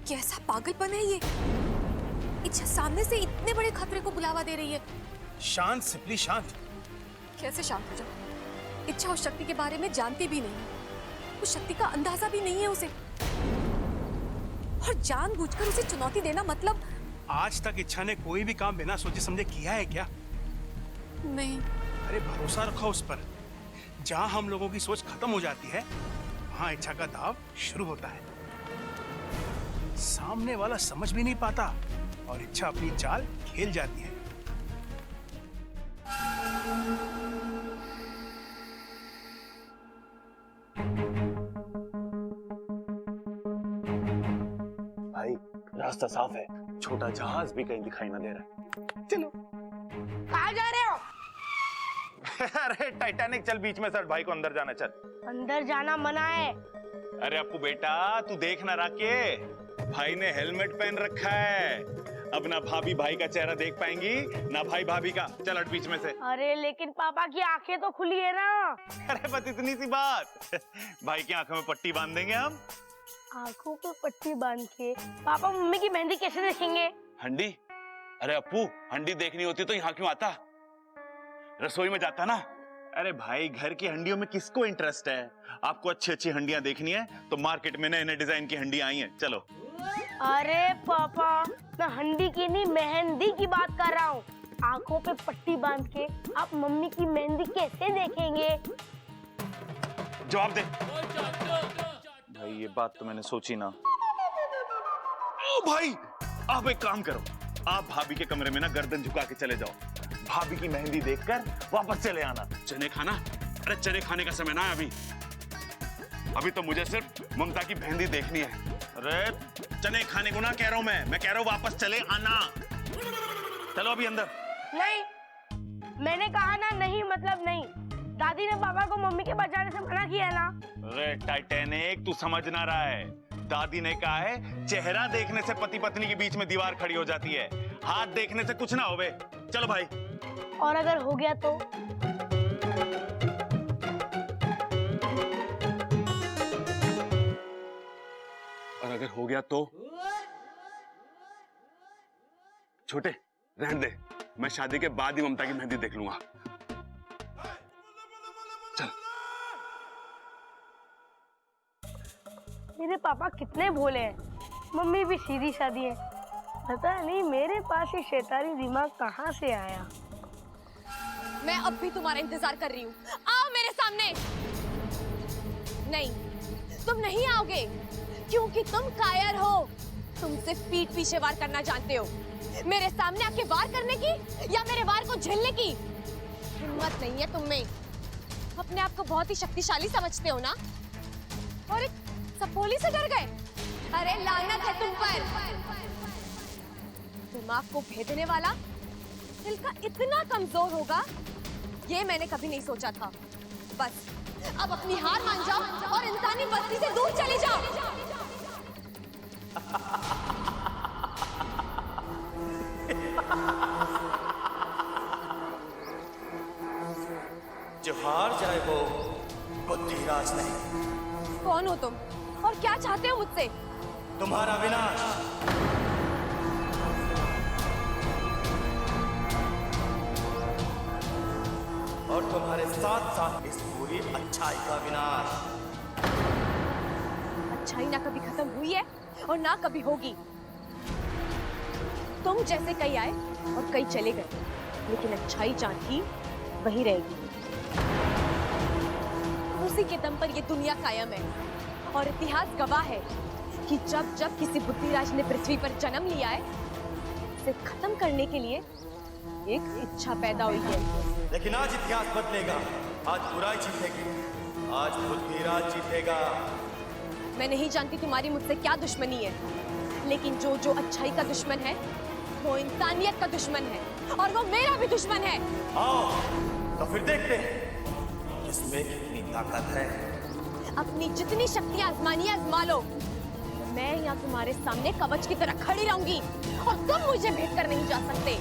कैसा पागलपन है ये? इच्छा सामने से इतने बड़े खतरे को बुलावा दे रही है। शांत सिपली शांत। कैसे शांत हो जाओ? इच्छा उस शक्ति के बारे में जानती भी नहीं है, उस शक्ति का अंदाजा भी नहीं है उसे, और जानबूझकर उसे चुनौती देना मतलब। आज तक इच्छा ने कोई भी काम बिना सोचे समझे किया है क्या? नहीं। अरे भरोसा रखो उस पर। जहां हम लोगों की सोच खत्म हो जाती है वहां इच्छा का दाव शुरू होता है। सामने वाला समझ भी नहीं पाता और इच्छा अपनी चाल खेल जाती है। भाई रास्ता साफ है, छोटा जहाज भी कहीं दिखाई ना दे रहा है। चलो। कहाँ जा रहे हो? अरे टाइटैनिक चल, बीच में सर भाई को अंदर जाना, चल। अंदर जाना मना है। अरे अपू बेटा तू देख ना राके, भाई ने हेलमेट पहन रखा है। अब ना भाभी भाई का चेहरा देख पाएंगी ना भाई भाभी का। चल हट बीच में से। अरे लेकिन पापा की आंखें तो खुली है ना। अरे बस इतनी सी बात। भाई की आंखों में पट्टी बांध देंगे हम। आंखों पे पट्टी बांध के पापा मम्मी की मेहंदी कैसे देखेंगे? हंडी? अरे अपू हंडी देखनी होती तो यहाँ क्यों आता, रसोई में जाता ना। अरे भाई घर की हंडियों में किसको इंटरेस्ट है? आपको अच्छी अच्छी हंडियां देखनी है तो मार्केट में नए नए डिजाइन की हंडियां आई हैं, चलो। अरे पापा मैं हंडी की नहीं मेहंदी की बात कर रहा हूँ। आंखों पे पट्टी बांध के आप मम्मी की मेहंदी कैसे देखेंगे? जवाब दे। भाई ये बात तो मैंने सोची ना। ओ भाई आप एक काम करो, आप भाभी के कमरे में ना गर्दन झुका के चले जाओ, भाभी की मेहंदी देखकर वापस चले आना। चने खाना? अरे चने खाने का समय ना है अभी तो मुझे सिर्फ ममता की मेहंदी देखनी है। अरे चने खाने को ना कह रहा हूं मैं कह रहा हूं वापस चले आना। चलो अभी अंदर। नहीं, मैंने कहा ना नहीं मतलब नहीं। दादी ने पापा को मम्मी के बचाने से मना किया ना। अरे टाइटैनिक तू समझ ना रहा है, दादी ने कहा है चेहरा देखने से पति पत्नी के बीच में दीवार खड़ी हो जाती है, हाथ देखने से कुछ ना होवे। चलो भाई। और अगर हो गया तो? और अगर हो गया तो? छोटे रहने दे, मैं शादी के बाद ही ममता की मेहंदी देख लूंगा। चल। मेरे पापा कितने भोले हैं, मम्मी भी सीधी सादी है। पता नहीं मेरे पास ये शैतानी दिमाग कहाँ से आया। मैं अब भी तुम्हारा इंतजार कर रही हूँ, आओ मेरे सामने। नहीं, तुम नहीं आओगे क्योंकि तुम कायर हो। तुम सिर्फ पीठ पीछे वार करना जानते हो। मेरे सामने आके वार करने की या मेरे वार को झेलने की हिम्मत नहीं है तुम में। अपने आप को बहुत ही शक्तिशाली समझते हो ना, और एक सपोली से डर गए। अरे लानत है तुम पर। दिमाग को भेदने वाला दिल का इतना कमजोर होगा ये मैंने कभी नहीं सोचा था। बस अब अपनी हार मान जाओ और इंसानी बस्ती से दूर चले जाओ। जो हार जाए वो बुद्धिराज नहीं। कौन हो तुम और क्या चाहते हो मुझसे? तुम्हारा विनाश। और तुम्हारे साथ साथ इस पूरी अच्छाई का विनाश। अच्छाई ना कभी खत्म हुई है और ना कभी होगी। तुम जैसे कई आए और कई चले गए, लेकिन अच्छाई जहाँ थी वही रहेगी। उसी के दम पर ये दुनिया कायम है और इतिहास गवाह है कि जब जब किसी बुद्धिराज ने पृथ्वी पर जन्म लिया है, उसे खत्म करने के लिए एक इच्छा पैदा हुई है। लेकिन आज इतिहास बदलेगा, आज बुराई जीतेगी, आज बुद्धिराज जीतेगा। मैं नहीं जानती तुम्हारी मुझसे क्या दुश्मनी है, लेकिन जो जो अच्छाई का दुश्मन है वो इंसानियत का दुश्मन है, और वो मेरा भी दुश्मन है। आओ तो फिर देखते हैं किसमें कितनी ताकत है। अपनी जितनी शक्तियां आजमानी आजमा लो। मैं यहाँ तुम्हारे सामने कवच की तरह खड़ी रहूंगी और तुम मुझे भेद कर नहीं जा सकते।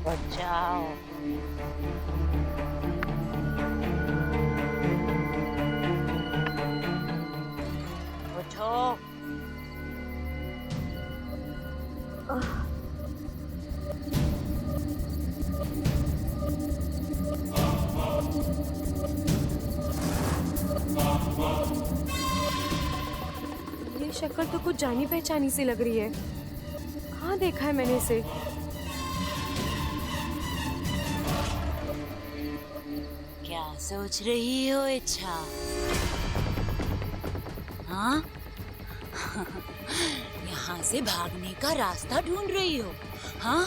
बचाओ। उठो। ये शक्ल तो कुछ जानी पहचानी सी लग रही है। कहाँ देखा है मैंने इसे? क्या सोच रही हो इच्छा? हाँ? यहाँ से भागने का रास्ता ढूंढ रही हो? हाँ?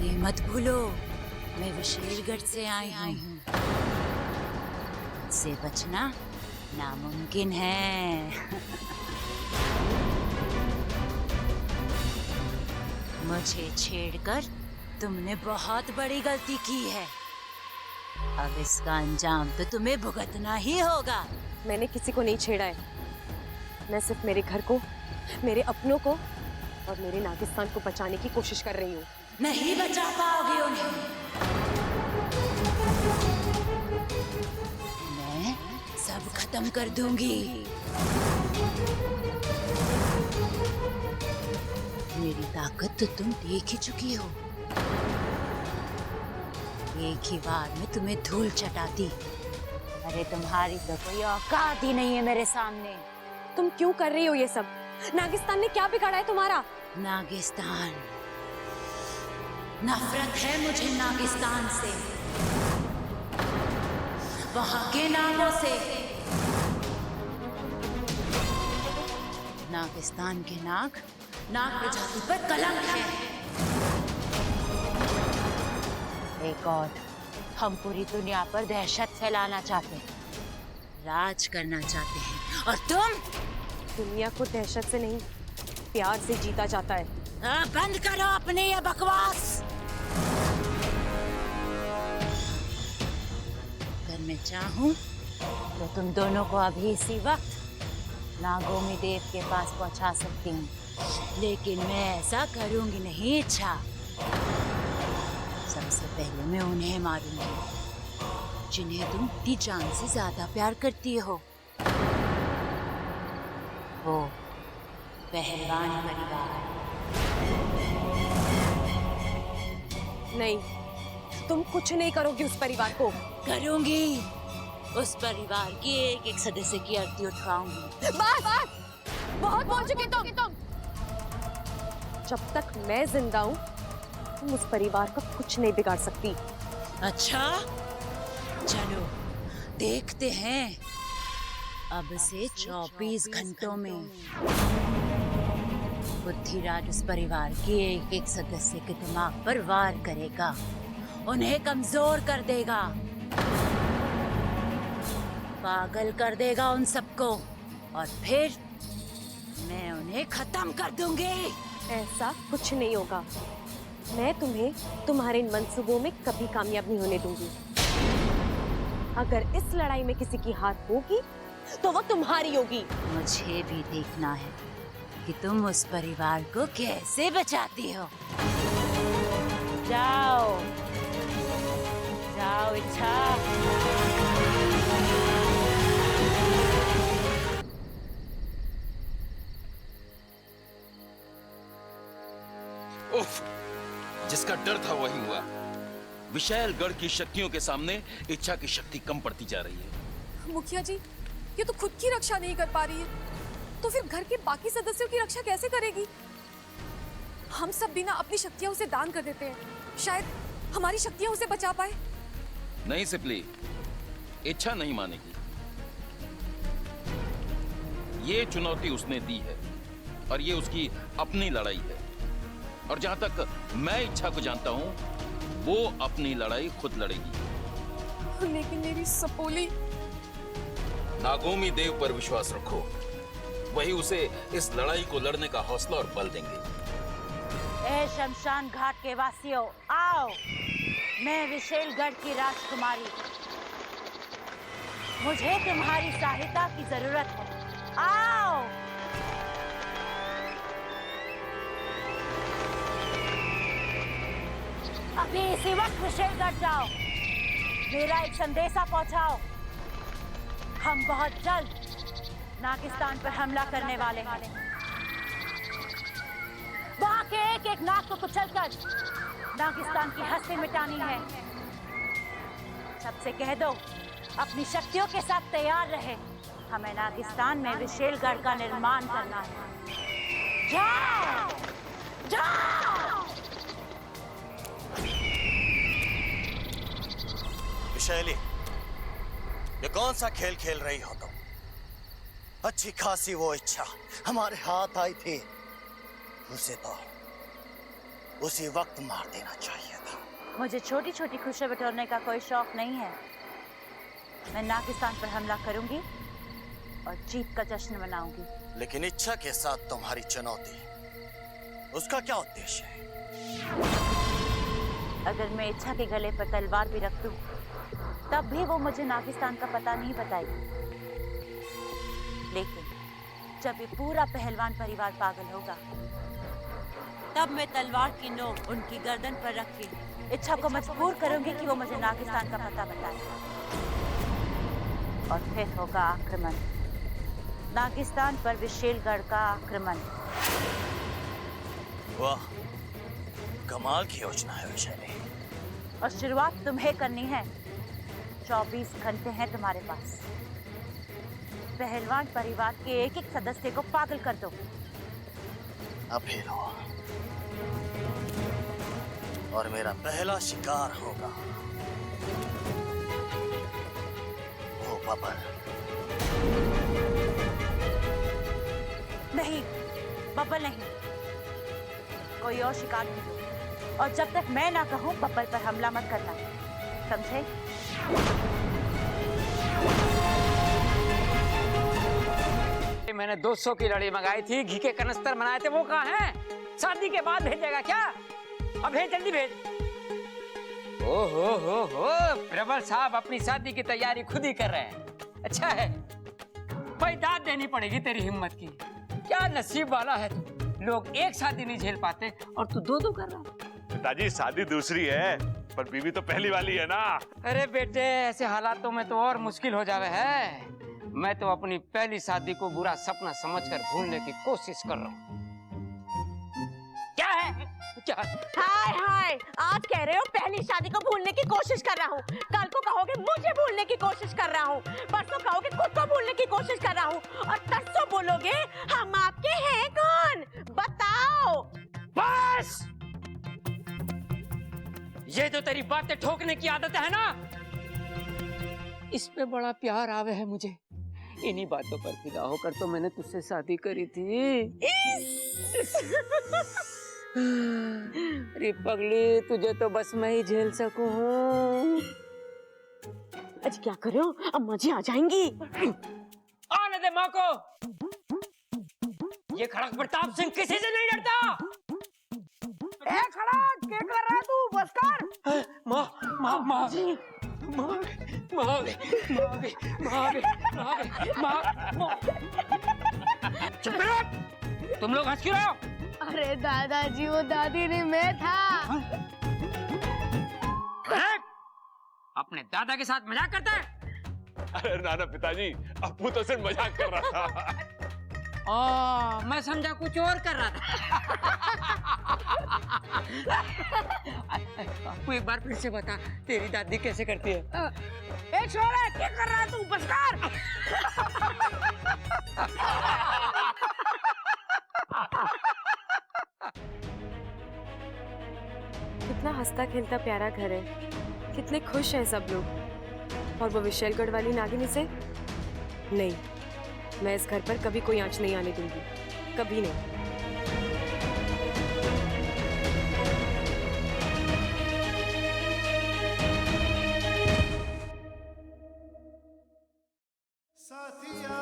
ये मत भूलो, मैं विशेषगढ़ से आई हूँ। से बचना नामुमकिन है। मुझे छेड़कर तुमने बहुत बड़ी गलती की है। अब इसका अंजाम तो तुम्हें भुगतना ही होगा। मैंने किसी को नहीं छेड़ा है। मैं सिर्फ मेरे घर को, मेरे अपनों को और मेरे नागिस्तान को बचाने की कोशिश कर रही हूँ। नहीं बचा पाओगे उन्हें। मैं सब खत्म कर दूंगी। मेरी ताकत तो तुम देख ही चुकी हो। एक ही बार में तुम्हें धूल चटाती। अरे तुम्हारी तो कोई औकात ही नहीं है मेरे सामने। तुम क्यों कर रही हो ये सब? नागिस्तान ने क्या बिगाड़ा है तुम्हारा? नागिस्तान, नफरत है मुझे नागिस्तान से, वहां के नामों से। नागिस्तान के नाग प्रजाति पर कलंक है। एक और, हम पूरी दुनिया पर दहशत फैलाना चाहते हैं, राज करना चाहते हैं, और तुम? दुनिया को दहशत से नहीं, प्यार से जीता जाता है। बंद करो अपने ये बकवास। अगर मैं चाहूं तो तुम दोनों को अभी इसी वक्त नागोमी देव के पास पहुंचा सकती हूँ, लेकिन मैं ऐसा करूंगी नहीं इच्छा। सबसे पहले मैं उन्हें मारूंगी जिन्हें तुम अपनी जान से ज्यादा प्यार करती हो। वो पहलवान परिवार। नहीं, तुम कुछ नहीं करोगी उस परिवार को। करूंगी। उस परिवार की एक एक सदस्य की आरती उठवाऊंगी। बस, बहुत बोल चुके तुम। जब तक मैं जिंदा हूँ, तुम उस परिवार का कुछ नहीं बिगाड़ सकती। अच्छा, चलो देखते हैं। अब से 24 घंटों में बुद्धिराज उस परिवार के एक एक सदस्य के दिमाग पर वार करेगा, उन्हें कमजोर कर देगा, पागल कर देगा उन सबको, और फिर मैं उन्हें खत्म कर दूंगी। ऐसा कुछ नहीं होगा। मैं तुम्हें तुम्हारे इन मंसूबों में कभी कामयाब नहीं होने दूंगी। अगर इस लड़ाई में किसी की हार होगी तो वो तुम्हारी होगी। मुझे भी देखना है कि तुम उस परिवार को कैसे बचाती हो। जाओ जाओ इच्छा। उफ, जिसका डर था वही हुआ। विशालगढ़ की शक्तियों के सामने इच्छा की शक्ति कम पड़ती जा रही है। मुखिया जी, ये तो खुद की रक्षा नहीं कर पा रही है, तो फिर घर के बाकी सदस्यों की रक्षा कैसे करेगी? हम सब बिना अपनी शक्तियां उसे दान कर देते हैं, शायद हमारी शक्तियां उसे बचा पाए। नहीं सिपली, इच्छा नहीं मानेगी। ये चुनौती उसने दी है और ये उसकी अपनी लड़ाई है। और जहां तक मैं इच्छा को जानता हूं, वो अपनी लड़ाई खुद लड़ेगी। लेकिन मेरी सपोली। नागोमी देव पर विश्वास रखो। वही उसे इस लड़ाई को लड़ने का हौसला और बल देंगे। ए शमशान घाट के वासियों, आओ। मैं विशेलगढ़ की राजकुमारी, मुझे तुम्हारी सहायता की जरूरत है। आओ। अभी इसी वक्त विशेलगढ़ जाओ, मेरा एक संदेशा पहुंचाओ। हम बहुत जल्द नागिस्तान पर हमला करने वाले हैं। वहां के एक एक नाग को कुचलकर नागिस्तान की हस्ती मिटानी है। सबसे कह दो अपनी शक्तियों के साथ तैयार रहे। हमें नागिस्तान में विशेलगढ़ का निर्माण करना है। जाओ, जाओ। विशैली, ये कौन सा खेल खेल रही हो तुम? अच्छी खासी वो इच्छा हमारे हाथ आई थी, उसे तो उसी वक्त मार देना चाहिए था। मुझे छोटी छोटी खुशियां बटोरने का कोई शौक नहीं है। मैं नागिस्तान पर हमला करूंगी और जीत का जश्न मनाऊंगी। लेकिन इच्छा के साथ तुम्हारी चुनौती, उसका क्या उद्देश्य है? अगर मैं इच्छा के गले पर तलवार भी रख दूं, तब भी वो मुझे नागिस्तान का पता नहीं बताएगी। लेकिन जब ये पूरा पहलवान परिवार पागल होगा, तब मैं तलवार की नोक उनकी गर्दन पर रख के इच्छा को मजबूर करूंगी कि वो मुझे नागिस्तान का पता बताए। और फिर होगा आक्रमण, नागिस्तान पर विशेलगढ़ का आक्रमण। वाह, कमाल की योजना है विशैली। और शुरुआत तुम्हें करनी है। 24 घंटे हैं तुम्हारे पास। पहलवान परिवार के एक एक सदस्य को पागल कर दो। अब ही लो, और मेरा पहला शिकार होगा वो बबल। नहीं, बब्बल नहीं, कोई और शिकार ढूंढो। और जब तक मैं ना कहूं, बब्बल पर हमला मत करना, समझे? मैंने 200 की लड़ी मंगाई थी, घी के कनस्तर बनाए थे, वो कहाँ हैं? शादी के बाद भेजेगा क्या? अब भेज, जल्दी भेज। हो, प्रबल साहब अपनी शादी की तैयारी खुद ही कर रहे हैं। अच्छा है, भाई दाद देनी पड़ेगी तेरी हिम्मत की। क्या नसीब वाला है तू। लोग एक शादी नहीं झेल पाते और तू दो दो कर रहा है। पिताजी, शादी दूसरी है पर बीवी तो पहली वाली है ना। अरे बेटे, ऐसे हालातों में तो और मुश्किल हो जावे है। मैं तो अपनी पहली शादी को बुरा सपना समझकर भूलने की कोशिश कर रहा हूँ। क्या है? क्या? हाय हाय, आज कह रहे हो पहली शादी को भूलने की कोशिश कर रहा हूँ, कल को कहोगे मुझे भूलने की कोशिश कर रहा हूँ, परसों कहोगे खुद को भूलने की कोशिश कर रहा हूँ, और तरसों बोलोगे हम आपके हैं कौन? बताओ। बस, ये तो तेरी बातें ठोकने की आदत है ना, इस पे बड़ा प्यार आवे है मुझे। इन्हीं बातों पर फिदा होकर तो मैंने तुझसे शादी करी थी। अरे पगली, तुझे तो बस मैं ही झेल सकूं। आज क्या कर रहे हो? अम्मा जी आ जाएंगी। आने दे माँ को। ये खड़क प्रताप सिंह किसी से नहीं डरता। ए खड़क, क्या कर रहा है तू? बस कर। माँ चुप रहो। तुम लोग हंस क्यों रहे हो? अरे दादाजी, वो दादी नहीं, मैं था। अपने दादा के साथ मजाक करता है? अरे नाना पिताजी, अप्पू तो सिर्फ मजाक कर रहा था। मैं समझा कुछ और कर रहा था। अप्पू, एक बार फिर से बता, तेरी दादी कैसे करती है? ए छोरा, क्या कर रहा है तू? बस कर। कितना हंसता खेलता प्यारा घर है, कितने खुश हैं सब लोग। और वो विशेलगढ़ वाली नागिनी से नहीं, मैं इस घर पर कभी कोई आंच नहीं आने दूंगी, कभी नहीं। साथिया,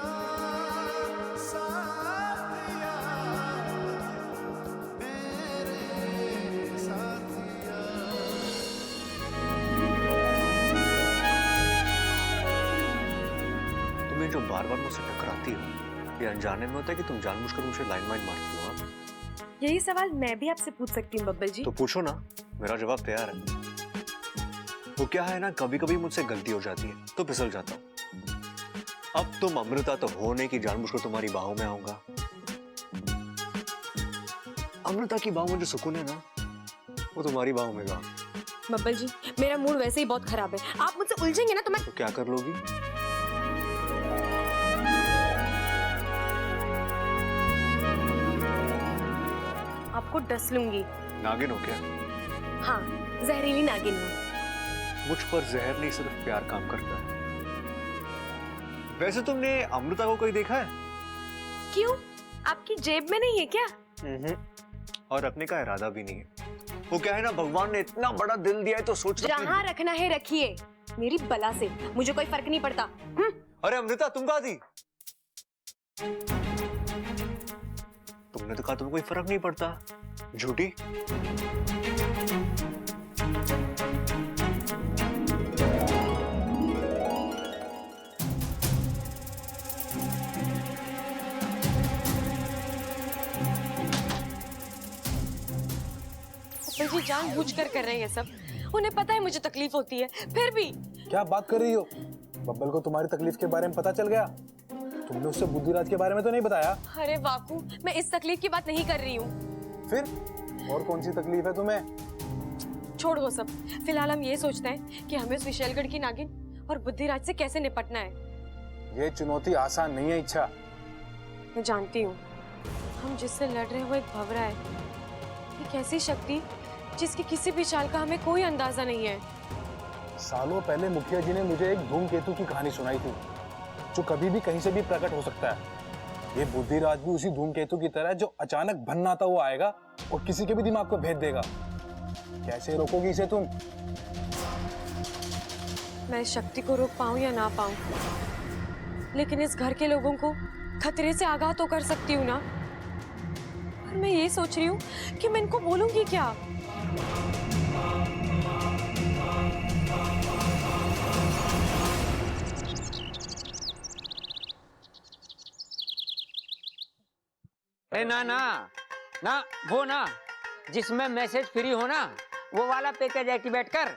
में जो बार बार मुझसे टकराती हो, ये अनजाने में होता है कि तुम जानबूझकर मुझे लाइन वाइन मारती हो? हाँ? यही सवाल मैं भी आपसे पूछ सकती हूँ बब्बल जी। तो पूछो ना, मेरा जवाब तैयार है। वो क्या है ना, कभी कभी मुझसे गलती हो जाती है तो फिसल जाता हूँ। अब तुम अमृता तो हो नहीं कि जानबूझकर तुम्हारी बाहों में आऊंगा। अमृता की बाहों में जो सुकून है ना, वो तुम्हारी बाहों में गा। बब्बल जी, मेरा मूड वैसे ही बहुत खराब है, आप मुझसे उलझेंगे ना तो मैं तो क्या कर लोगी? आपको डस लूंगी। नागिन हो क्या? हाँ, जहरीली नागिन हूँ। मुझ पर जहर नहीं, सिर्फ प्यार काम करता है। वैसे तुमने अमृता को कहीं देखा है? क्यों? आपकी जेब में नहीं है क्या? और रखने का इरादा भी नहीं है। वो क्या है ना, भगवान ने इतना बड़ा दिल दिया है तो सोच जहाँ रखना है रखिए, मेरी बला से मुझे कोई फर्क नहीं पड़ता। अरे अमृता, तुम कहाँ थी? तुमने तो कहा तुम्हें कोई फर्क नहीं पड़ता, झूठी। जी जानबूझकर कर रहे हैं ये सब, उन्हें पता है मुझे तकलीफ होती है, फिर भी। क्या बात कर रही हो? बब्बल को तुम्हारी तकलीफ के बारे में पता चल गया? तुमने उससे बुद्धिराज के बारे में तो नहीं बताया? अरे वाकू, मैं इस तकलीफ की बात नहीं कर रही हूँ। फिर और कौन सी तकलीफ है तुम्हें? छोड़ वो सब, फिलहाल हम ये सोचते हैं कि हमें उस विशैलगढ़ की नागिन और बुद्धिराज से कैसे निपटना है। ये चुनौती आसान नहीं है इच्छा। मैं जानती हूँ, हम जिससे लड़ रहे हैं वो एक भंवरा है, एक ऐसी शक्ति जिसकी किसी भी चाल का हमें कोई अंदाजा नहीं है। सालों पहले मुखिया जी ने मुझे एक धूमकेतु की कहानी सुनाई थी, जो कभी भी कहीं से भी प्रकट हो सकता है। ये बुद्धिराज भी उसी धूमकेतु की तरह, जो अचानक भन्नाता हुआ आएगा और किसी के भी दिमाग को भेद देगा। कैसे रोकोगी इसे तुम? मैं इस शक्ति को रोक पाऊं या ना पाऊं, लेकिन इस घर के लोगों को खतरे से आगाह तो कर सकती हूँ ना। और मैं ये सोच रही हूँ कि मैं इनको बोलूंगी क्या। ना ना ना, वो ना जिसमें मैसेज फ्री हो ना, वो वाला पैकेज एक्टिवेट कर।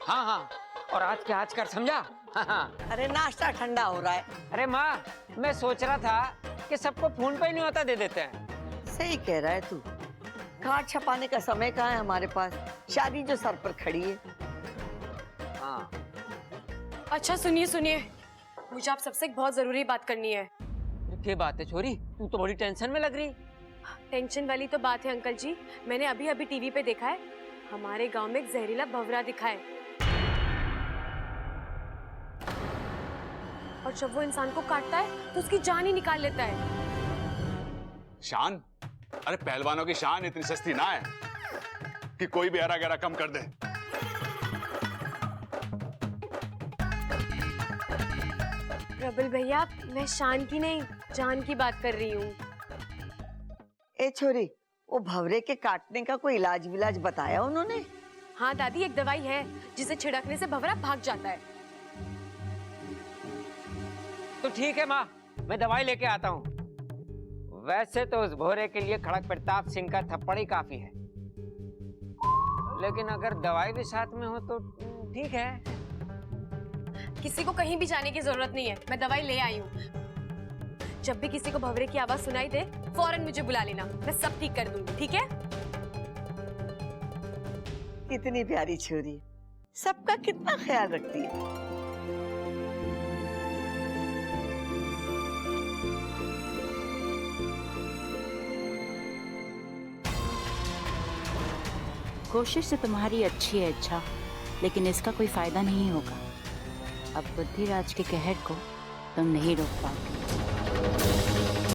हाँ हाँ, और आज के आज कर, समझा? हाँ। अरे नाश्ता ठंडा हो रहा है। अरे माँ, मैं सोच रहा था कि सबको फोन पे ही नहीं होता दे देते हैं। सही कह रहा है तू, कार्ड छपाने का समय कहाँ है हमारे पास, शादी जो सर पर खड़ी है। हाँ। अच्छा सुनिए सुनिए, मुझे आप सबसे एक बहुत जरूरी बात करनी है। क्या बात है छोरी, तू तो बड़ी टेंशन में लग रही। टेंशन वाली तो बात है अंकल जी, मैंने अभी अभी टीवी पे देखा है, हमारे गांव में एक जहरीला भंवरा दिखा है, और जब वो इंसान को काटता है तो उसकी जान ही निकाल लेता है। शान? अरे पहलवानों की शान इतनी सस्ती ना है कि कोई भी हरा गहरा कम कर दे। प्रबल भैया, मैं शान की नहीं, जान की बात कर रही हूँ। ए छोरी, वो भंवरे के काटने का कोई इलाज विलाज बताया उन्होंने? हाँ दादी, एक दवाई है जिसे छिड़कने से भंवरा भाग जाता है। तो ठीक है माँ, मैं दवाई लेके आता हूँ। वैसे तो उस भोरे के लिए खड़क प्रताप सिंह का थप्पड़ ही काफी है, लेकिन अगर दवाई भी साथ में हो तो ठीक है। किसी को कहीं भी जाने की जरूरत नहीं है, मैं दवाई ले आई हूँ। जब भी किसी को भंवरे की आवाज सुनाई दे, फौरन मुझे बुला लेना, मैं सब ठीक कर दूंगी, ठीक है? कितनी प्यारी छोरी, सबका कितना ख्याल रखती है। कोशिश तो तुम्हारी अच्छी है अच्छा, लेकिन इसका कोई फायदा नहीं होगा। अब बुद्धिराज के कहर को तुम नहीं रोक पाओगे।